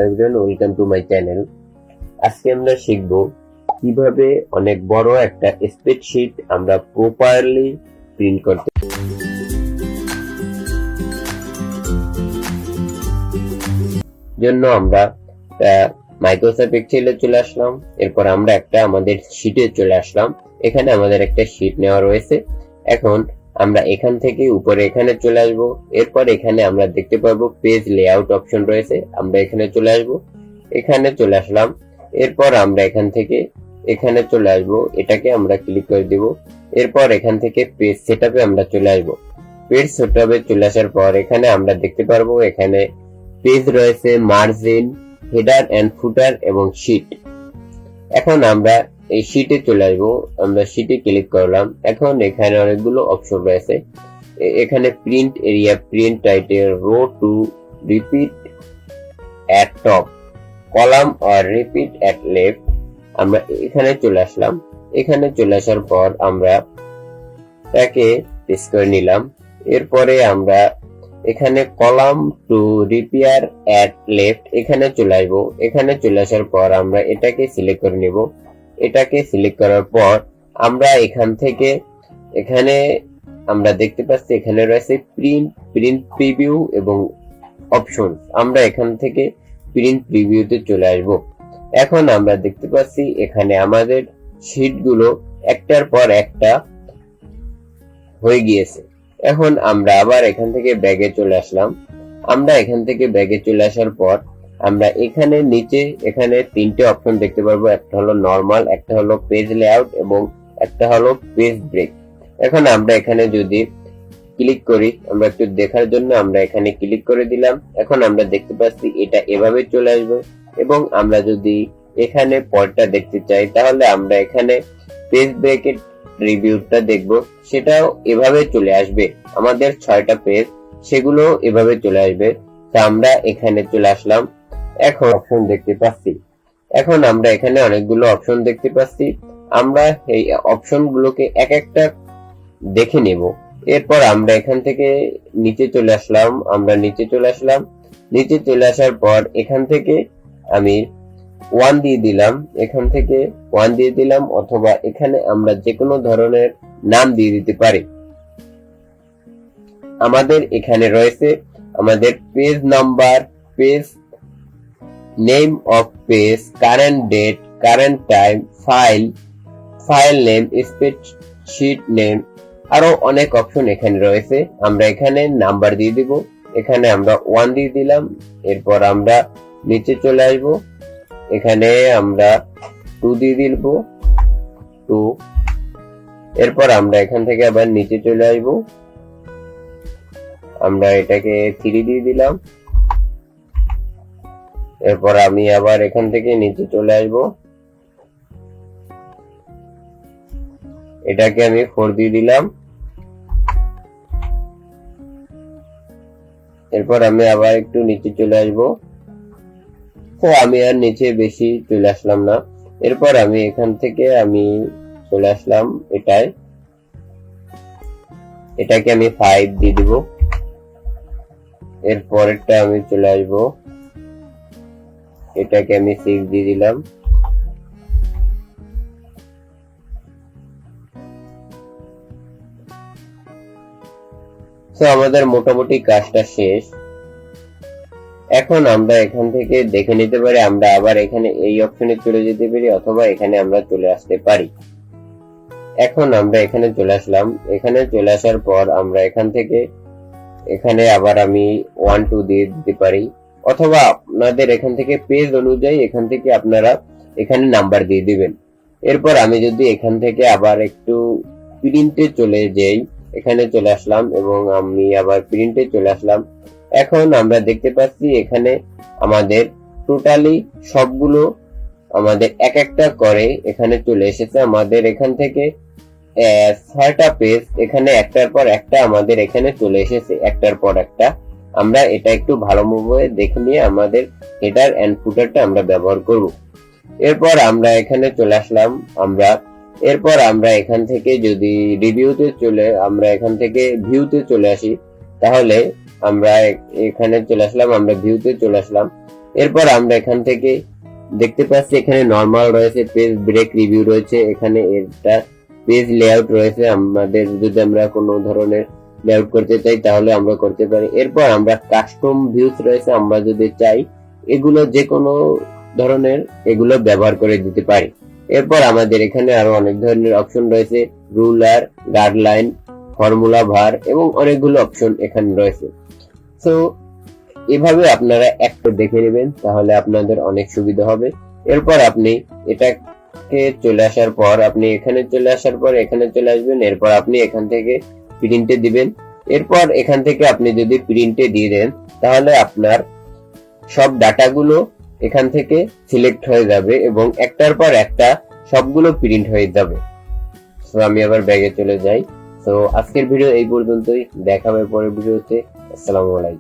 everyone, welcome to my channel. আজকে আমরা শিখব কিভাবে অনেক বড় একটা স্প্রেডশিট আমরা প্রপারলি প্রিন্ট করতে। জন্য আমরা মাইক্রোসফট এক্সেলে চলে আসলাম। এরপর আমরা আমাদের শীটে চলে আসলাম। এখানে আমাদের একটা শীট নেওয়া রয়েছে। এখন আমরা এখান থেকে উপরে এখানে চলে আসব। এরপর এখানে আমরা দেখতে পাবো পেজ লেআউট অপশন রয়েছে। আমরা এখানে চলে আসব। এখানে চলে আসলাম। এরপর আমরা এখান থেকে এখানে চলে আসব। এটাকে আমরা ক্লিক করে দিব। এরপর এখান থেকে পেজ সেটআপে আমরা চলে আসব। পেজ সেটআপে চলে আসার পর এখানে আমরা দেখতে পারবো এখানে পেজ রয়েছে, মার্জিন, হেডার এন্ড ফুটার এবং শীট। এখন আমরা এই শীটে চলে আসবো। আমরা শীটে ক্লিক করলাম। এখন এখানে অনেকগুলো অপশন রয়েছে। এখানে print area, print title, row to repeat at top, column or repeat at left. আমরা এখানে চলে আসলাম। এখানে চলে আসার পর আমরা তাকে পেস্ট করে নিলাম। এরপরে আমরা এখানে কলাম টু রিপিয়ার এট লেফট এখানে চলে আসবো। এখানে চলে আসার পর আমরা এটাকে সিলেক্ট করে নিব। এটাকে সিলেক্ট করার পর আমরা এখান থেকে এখানে আমরা দেখতে পাচ্ছি এখানে রয়েছে প্রিন্ট প্রিভিউ এবং অপশন। আমরা এখান থেকে প্রিন্ট প্রিভিউতে চলে আসব। এখন আমরা দেখতে পাচ্ছি এখানে আমাদের শীটগুলো একটার পর একটা হয়ে গিয়েছে। এখন আমরা আবার এখান থেকে ব্যাগে চলে আসলাম। আমরা এখান থেকে ব্যাগে চলে আসার পর আমরা এখানে নিচে এখানে তিনটে অপশন দেখতে পারবো। একটা হলো নরমাল, একটা হলো পেজ লেআউট এবং একটা হলো পেজ ব্রেক। এখন আমরা এখানে যদি ক্লিক করি, আমরা একটু দেখার জন্য আমরা এখানে ক্লিক করে দিলাম। এখন আমরা দেখতে পাচ্ছি এটা এভাবে চলে আসবে এবং আমরা যদি এখানে পরটা দেখতে চাই তাহলে আমরা এখানে পেজ ব্রেকের রিভিউটা দেখব, সেটাও এভাবে চলে আসবে। আমাদের 6টা পেজ, সেগুলো এভাবে চলে আসবে। তো আমরা এখানে চলে আসলাম। এখন অপশন দেখতে পাচ্ছি। এখন আমরা এখানে অনেকগুলো অপশন দেখতে পাচ্ছি। আমরা এই অপশনগুলোকে এক একটা দেখে নেব। এরপর আমরা এখান থেকে নিচে চলে আসলাম। নিচে চলে আসার পর এখান থেকে আমি 1 দিয়ে দিলাম। এখান থেকে 1 দিয়ে দিলাম, অথবা এখানে আমরা যে কোনো ধরনের নাম দিয়ে দিতে পারি। আমাদের এখানে রয়েছে আমাদের page number, page name of page, current date, current time, file name, spreadsheet name, আরো অনেক অপশন এখানে রয়েছে। আমরা এখানে নাম্বার দিয়ে দিব। এখানে আমরা 1 দিয়ে দিলাম। এরপর আমরা নিচে চলে আসব। এখানে আমরা 2 দিয়ে দিব, 2। এরপর আমরা এখান থেকে আবার নিচে চলে আসব। আমরা এটাকে 3 দিয়ে দিলাম। এরপর আমি আবার এখান থেকে নিচে চলে আসব। এটাকে আমি 4 দিয়ে দিলাম। এরপর আমি আবার একটু নিচে চলে আসব। তো আমি আর নিচে বেশি চলে আসলাম না। এরপর আমি এখান থেকে আমি চলে আসলাম এটাকে আমি 5 দিয়ে দিব। এরপরেরটা আমি চলে আসব। এটাকে আমি 6 দিয়ে দিলাম। তো আমাদের মোটামুটি কাজটা শেষ। এখন আমরা এখান থেকে দেখে নিতে পারি, আমরা আবার এখানে এই অপশনে চলে যেতে পারি, অথবা এখানে আমরা চলে আসতে পারি। এখন আমরা এখানে চলে আসলাম। এখানে চলে আসার পর আমরা এখান থেকে এখানে আবার আমি 1 2 দিয়ে দিতে পারি, অথবা আপনাদের এখান থেকে পেজ অনুযায়ী এখান থেকে আপনারা এখানে নাম্বার দিয়ে দিবেন। এরপর আমি যদি এখান থেকে আবার একটু প্রিন্টে চলে যাই, এখানে চলে আসলাম এবং আমি আবার প্রিন্টে চলে আসলাম। এখন আমরা দেখতে পাচ্ছি এখানে আমাদের টোটালি সবগুলো আমাদের এক একটা করে এখানে চলে এসেছে। আমাদের এখান থেকে 6টা পেজ এখানে একটার পর একটা আমাদের এখানে চলে এসেছে, একটার পর একটা। আমরা এটা একটু ভালোভাবে দেখে নিয়ে আমাদের হেডার এন্ড ফুটারটা আমরা ব্যবহার করব। এরপর আমরা এখানে চলে আসলাম। এরপর আমরা এখান থেকে যদি আমরা এখান থেকে ভিউতে চলে আসি, তাহলে আমরা এখানে চলে আসলাম। আমরা ভিউতে চলে আসলাম। এরপর আমরা এখান থেকে দেখতে পাচ্ছি এখানে নরমাল রয়েছে, পেজ ব্রেক রিভিউ রয়েছে, এখানে এটা পেজ লেআউট রয়েছে। আমাদের যদি আমরা কোনো ধরনের লেআউট করতে চাই তাহলে আমরা করতে পারি। এরপর আমরা কাস্টম ভিউস রয়েছে, আমরা যদি চাই এগুলো যে কোনো ধরনের এগুলো ব্যবহার করে দিতে পারি। এরপর আমাদের এখানে আরো অনেক ধরনের অপশন রয়েছে, রুলার, গাইডলাইন, ফর্মুলা ভার এবং অনেকগুলো অপশন এখানে রয়েছে। সো এভাবে আপনারা একটা দেখে নেবেন, তাহলে আপনাদের অনেক সুবিধা হবে। এরপর আপনি এটাকে চলে আসার পর আপনি এখানে চলে আসার পর এখানে চলে আসবেন। এরপর আপনি এখান থেকে প্রিন্টে দিবেন। এরপর এখান থেকে আপনি যদি প্রিন্টে দিয়ে দেন তাহলে আপনার সব ডাটাগুলো এখান থেকে সিলেক্ট হয়ে যাবে এবং একটার পর একটা সবগুলো প্রিন্ট হয়ে যাবে। সো আমি আবার ব্যাগে চলে যাই। সো আজকের ভিডিও এই পর্যন্তই, দেখা হবে পরের ভিডিওতে। আসসালামু আলাইকুম।